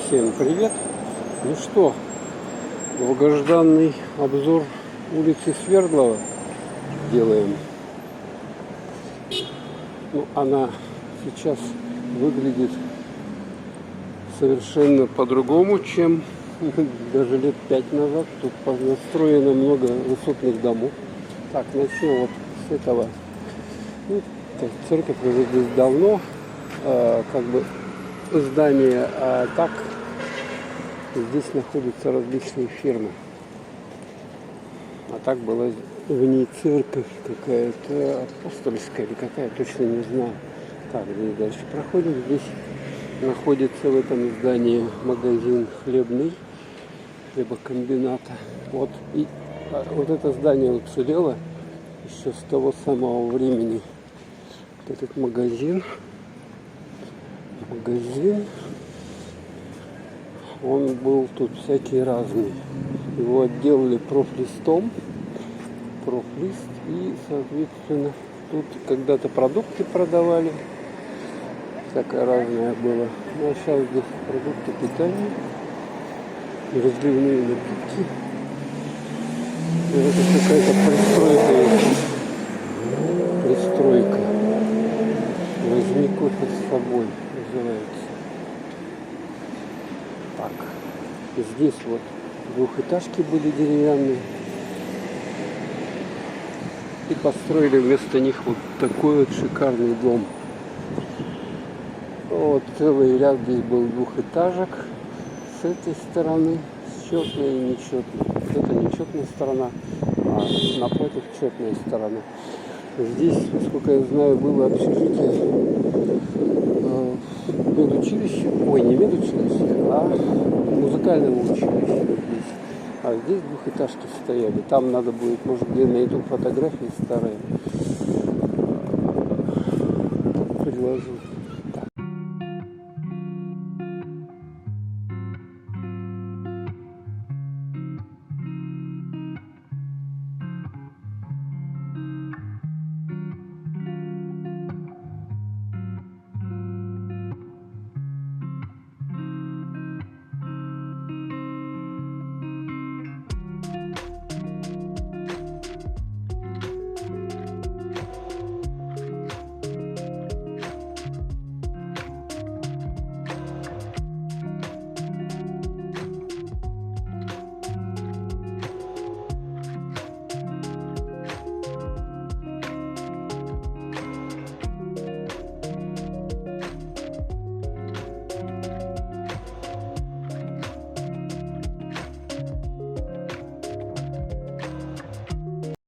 Всем привет! Ну что, долгожданный обзор улицы Свердлова делаем. Ну, она сейчас выглядит совершенно по-другому, чем даже лет 5 назад. Тут настроено много высотных домов. Так, начнем вот с этого. Ну, церковь уже здесь давно, как бы здание, а так здесь находятся различные фирмы. А так была в ней церковь какая-то апостольская или какая, точно не знаю. Так, здесь дальше проходим. Здесь находится в этом здании магазин хлебный, хлебокомбината. Вот, и вот это здание уцелело еще с того самого времени. Вот этот магазин, он был тут всякий разный. Его отделали профлистом, и, соответственно, тут когда-то продукты продавали, всякое разное было. Ну, а сейчас здесь продукты питания, разливные напитки. И это какая-то пристройка. Возьми кофе с собой, называется. Так, здесь вот двухэтажки были деревянные. И построили вместо них вот такой вот шикарный дом. Вот целый ряд здесь был двухэтажек. С этой стороны четная и нечетная. Это нечетная сторона, а напротив четная сторона. Здесь, насколько я знаю, было общежитие медучилище. Ой, не медучилище, а музыкального училища здесь. А здесь двухэтажки стояли. Там надо будет, может, где найду фотографии старые, приложу. Так.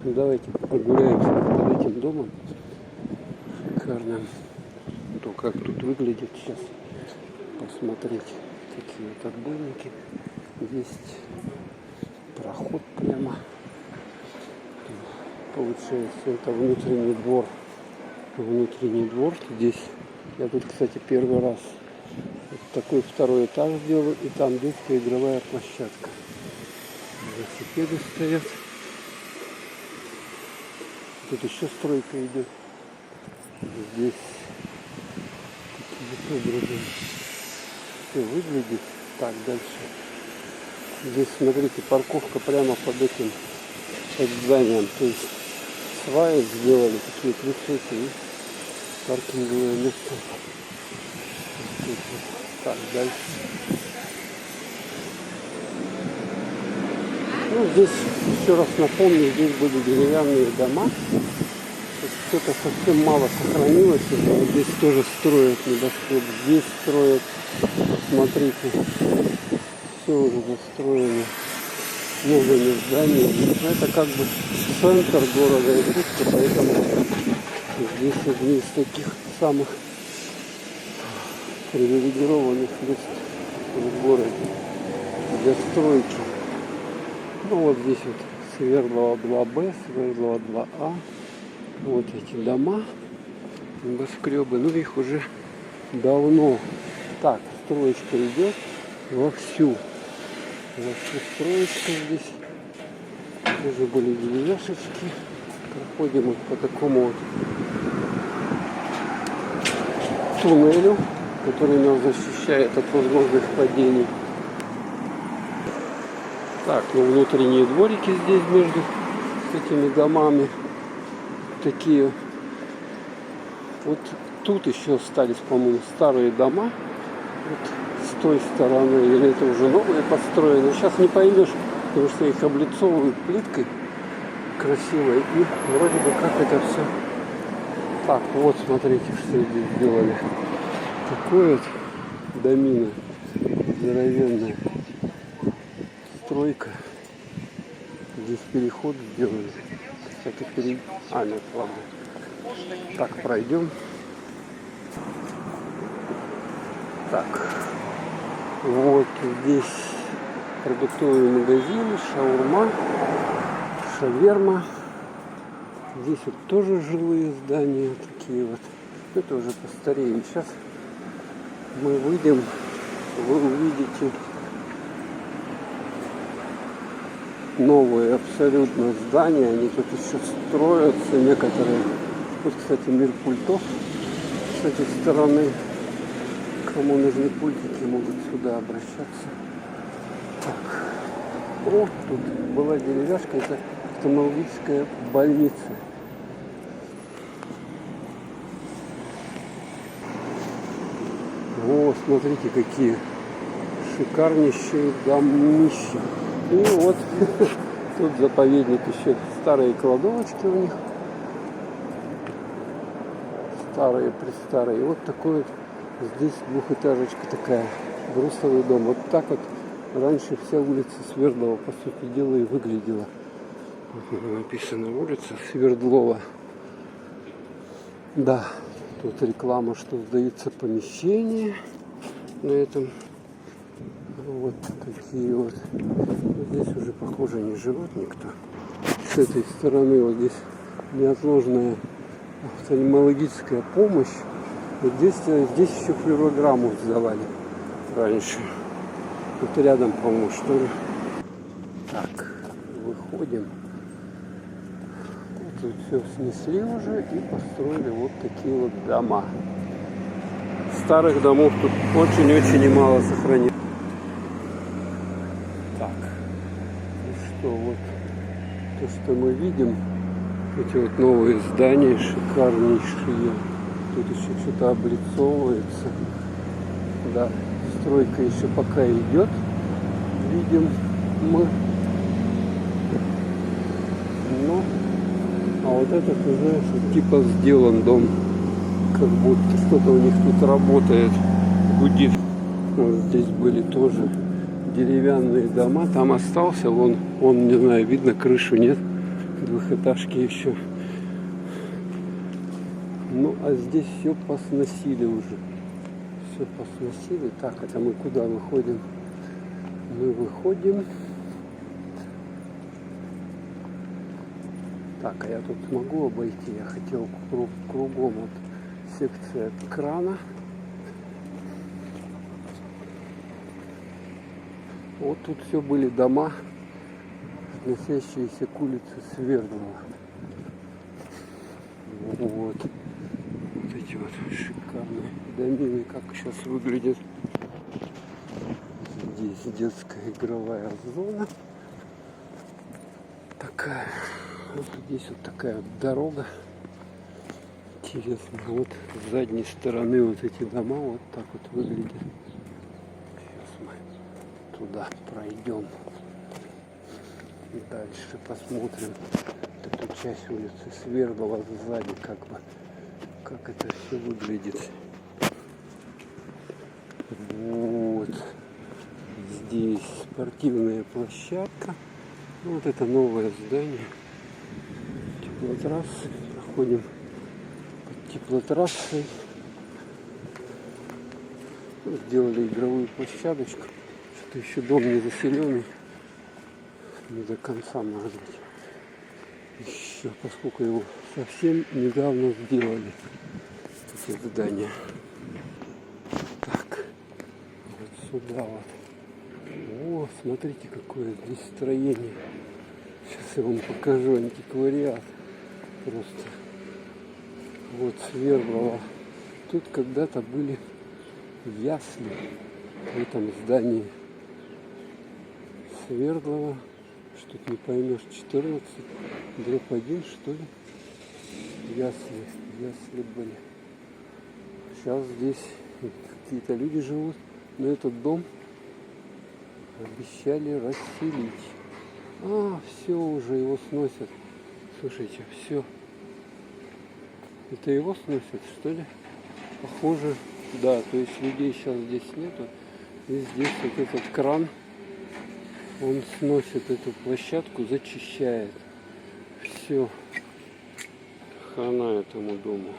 Давайте прогуляемся под этим домом шикарным. То, как тут выглядит сейчас. Посмотреть, какие вот отбойники. Есть проход прямо. Получается, это внутренний двор. Здесь я тут, кстати, первый раз. Вот такой второй этаж делаю. И там детская игровая площадка. Велосипеды стоят. Тут еще стройка идет. Здесь какие-то образы. Все выглядит. Так, дальше. Здесь, смотрите, парковка прямо под этим, под зданием. То есть сваи сделали такие высокие. Паркинговое место. Так, дальше. Ну, здесь, еще раз напомню, здесь были деревянные дома. Что-то совсем мало сохранилось. Вот здесь тоже строят небоскреб. Здесь строят. Посмотрите. Все уже застроено новыми зданиями. Это как бы центр города Иркутска, поэтому здесь одни из таких самых привилегированных мест в городе для стройки. Ну вот здесь вот Свердлова 2Б, Свердлова 2А. Вот эти дома, небоскребы, ну их уже давно. Так, строечка идет вовсю. Строечка здесь. Уже были деревяшечки. Проходим вот по такому вот туннелю. который нас защищает от возможных падений. Так, ну внутренние дворики здесь между этими домами такие. Вот тут еще остались, по-моему, старые дома. Вот с той стороны, или это уже новые построены. Сейчас не поймешь, потому что их облицовывают плиткой красивой. И вроде бы как это все. Так, вот смотрите, что здесь сделали. Такое вот домина здоровенная. Стройка. Здесь переход сделали. Кстати, нет, ладно. Так, пройдем. Так. Вот здесь продуктовые магазины, шаурма, шаверма. Здесь вот тоже жилые здания такие вот. Это уже постарее. Сейчас мы выйдем, вы увидите новые абсолютно здания. Они тут еще строятся некоторые. Вот, кстати, мир пультов с этой стороны. Кому нужны пультики, могут сюда обращаться. Так. О, тут была деревяшка, это офтальмологическая больница. О, смотрите, какие шикарнейшие домища. И вот тут заповедник еще, старые кладовочки у них. Старые-престарые. И вот такой вот здесь двухэтажечка такая, брусовый дом. Вот так вот раньше вся улица Свердлова, по сути дела, и выглядела. Вот написано улица Свердлова. Да, тут реклама, что сдаются помещения на этом. Вот такие вот. Здесь уже, похоже, не живут никто. С этой стороны вот здесь неотложная офтальмологическая помощь. Вот здесь еще флюорограмму сдавали раньше. Вот рядом, по-моему, что ли. Так, выходим. Вот тут все снесли уже и построили вот такие вот дома. Старых домов тут очень-очень немало сохранилось. Так, ну что, вот то, что мы видим, эти вот новые здания шикарнейшие. Тут еще что-то облицовывается. Да, стройка еще пока идет. Видим мы. Ну, а вот этот уже типа сделан дом. Как будто что-то у них тут работает. Гудит. Вот здесь были тоже деревянные дома. Там остался, он не знаю, видно, крышу нет. Двухэтажки еще. Ну, а здесь все посносили уже. Все посносили. Так, это мы куда выходим? Мы выходим. Так, а я тут смогу обойти? Я хотел кругом вот секция крана. Вот тут все были дома, относящиеся к улице Свердлова. Вот эти вот шикарные домины, как сейчас выглядят. Здесь детская игровая зона. Такая. Вот здесь вот такая вот дорога. Интересно. Вот с задней стороны вот эти дома вот так вот выглядят. Сейчас мы туда пройдем. Дальше посмотрим эту часть улицы Свердлова сзади, как это все выглядит. Вот здесь спортивная площадка. Вот это новое здание. Теплотрассы. Проходим под теплотрассой. Сделали игровую площадочку. Что-то еще дом не заселенный. Не до конца, может быть. Еще, поскольку его совсем недавно сделали. Эти здания. Так, вот сюда вот. О, смотрите, какое здесь строение. Сейчас я вам покажу антиквариат. Просто. Вот Свердлова. Тут когда-то были ясли в этом здании Свердлова, что-то не поймешь, 14/1, что ли, ясли были. Сейчас здесь какие-то люди живут, но этот дом обещали расселить. Все, уже его сносят. Слушайте, все. Это его сносят, что ли? Похоже, да, то есть людей сейчас здесь нету. И здесь вот этот кран, он сносит эту площадку, зачищает. Все. Хана этому дому.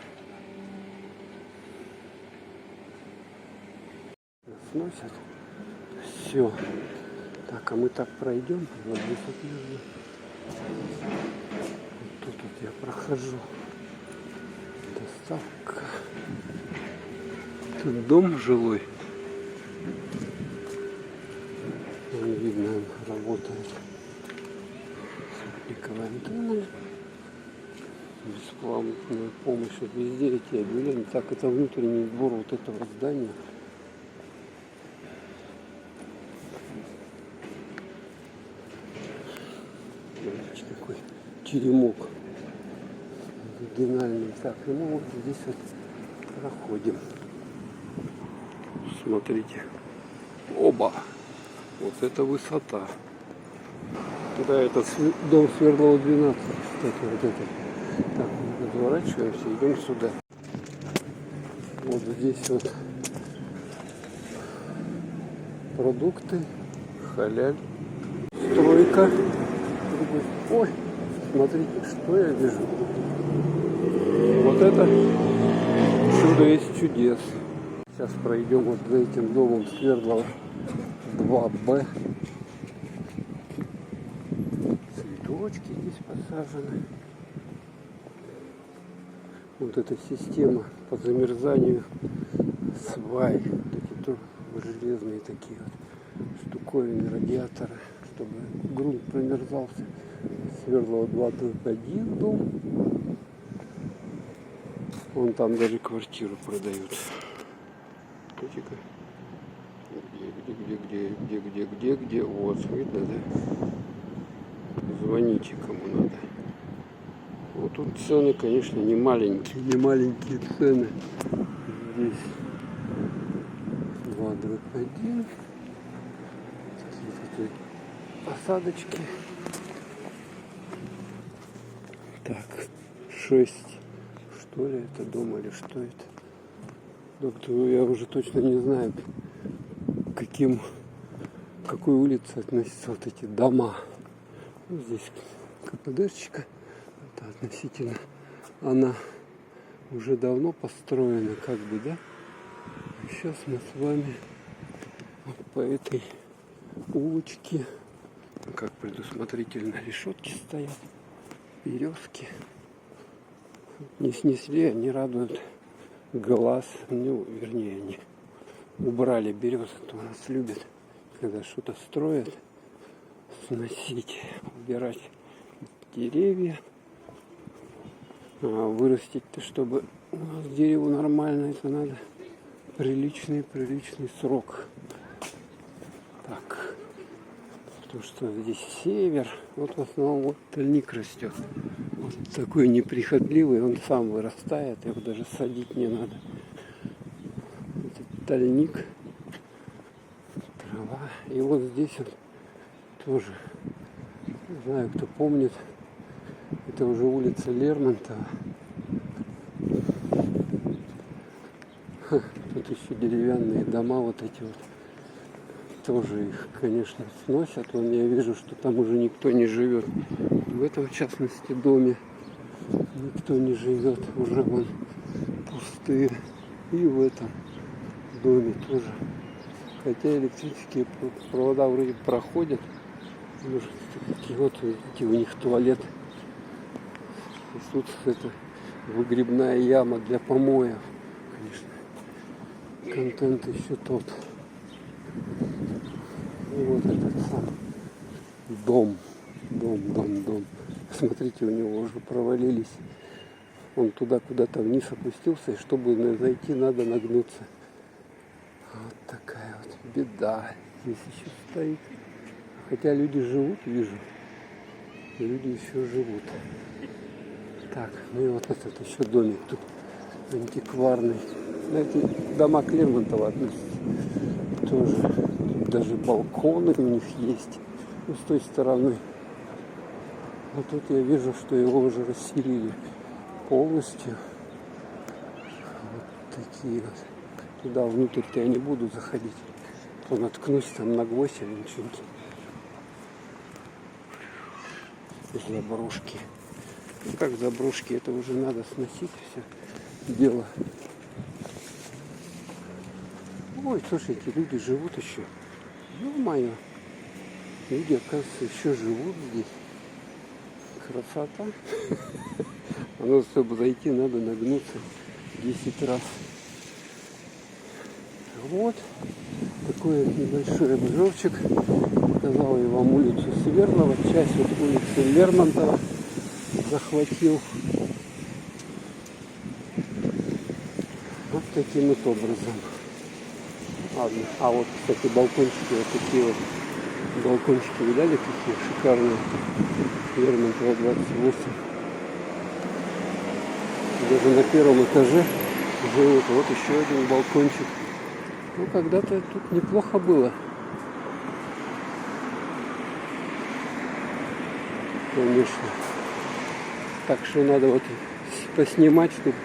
Сносят. Все. Так, а мы так пройдем. Вот здесь вот нужно. Вот тут вот я прохожу. Доставка. Тут дом жилой. Вон видно, он работает. Светликовая антенна. Бесплатная помощь. Вот везде эти объявления. Так, это внутренний двор вот этого здания. Такой теремок оригинальный. Так, и мы вот здесь вот проходим. Смотрите. Оба! Вот это высота. Да, это дом Свердлова 12. Кстати, вот это. Так, мы разворачиваемся, идем сюда. Вот здесь вот продукты, халяль, стройка. Ой, смотрите, что я вижу. Вот это чудо есть чудес. Сейчас пройдем вот за этим домом Свердлова 2Б. Цветочки здесь посажены. Вот эта система по замерзанию свай. Вот эти железные такие вот штуковины, радиаторы, чтобы грунт промерзался. Свердлова 2/1 дом. Вон там даже квартиру продают. Смотрите-ка. Где? Вот, видно, да? Звоните, кому надо. Вот тут цены, конечно, не маленькие цены. Здесь 2/1. Посадочки. Так, 6. Что ли это дом или что это? Доктор, я уже точно не знаю, к какой улице относятся вот эти дома. Вот здесь КПДшечка. Это относительно. Она уже давно построена, как бы, да? Сейчас мы с вами вот по этой улочке, как предусмотрительно, решетки стоят, березки. Не снесли, они радуют глаз. Ну, вернее, они убрали березы. У нас любят, когда что-то строят, сносить, убирать деревья. А вырастить-то, чтобы у нас дерево нормально, это надо приличный срок. Так, то что здесь север, вот в основном вот тальник растет. Вот такой неприхотливый, он сам вырастает, его даже садить не надо. Этот тальник, трава. И вот здесь вот тоже, не знаю, кто помнит, это уже улица Лермонтова. Тут еще деревянные дома вот эти вот. Тоже их, конечно, сносят. Вон я вижу, что там уже никто не живет. В этом, в частности, доме никто не живет. Уже вон пустые. И в этом доме тоже. Хотя электрические провода вроде проходят. Может, такие вот, видите, у них туалет. И тут это выгребная яма для помоев. Конечно, контент еще тот. И вот этот сам дом. Смотрите, у него уже провалились. Он туда куда-то вниз опустился, и чтобы зайти, надо нагнуться. беда. Здесь еще стоит. Хотя люди живут, вижу. Люди еще живут. Так, ну и вот этот еще домик тут антикварный. Знаете, дома к Лермонтову относятся. Тоже. Тут даже балконы у них есть. Ну, с той стороны. Но тут я вижу, что его уже расселили полностью. Вот такие вот. Туда внутрь-то я не буду заходить. То наткнусь там на гвоздь или ничего-нибудь. Заброшки. Ну, как заброшки, это уже надо сносить все дело. Ой, слушайте, люди живут еще. Ё-моё. Люди, оказывается, еще живут здесь. Красота. Но чтобы зайти, надо нагнуться 10 раз. Вот такой небольшой обзорчик. Показал я вам улицу Свердлова, часть вот улицы Лермонтова захватил. Вот таким вот образом. Ладно. А вот, кстати, балкончики, вот такие вот балкончики, видали, какие шикарные. Лермонтова 28. Даже на первом этаже живут. Вот еще один балкончик. Ну, когда-то тут неплохо было. Конечно. Так что надо вот поснимать, чтобы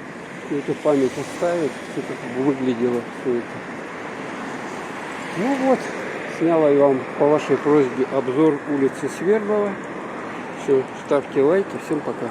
какую-то память оставить, все как выглядело все это. Ну вот, сняла я вам по вашей просьбе обзор улицы Свердлова. Все, ставьте лайки, всем пока.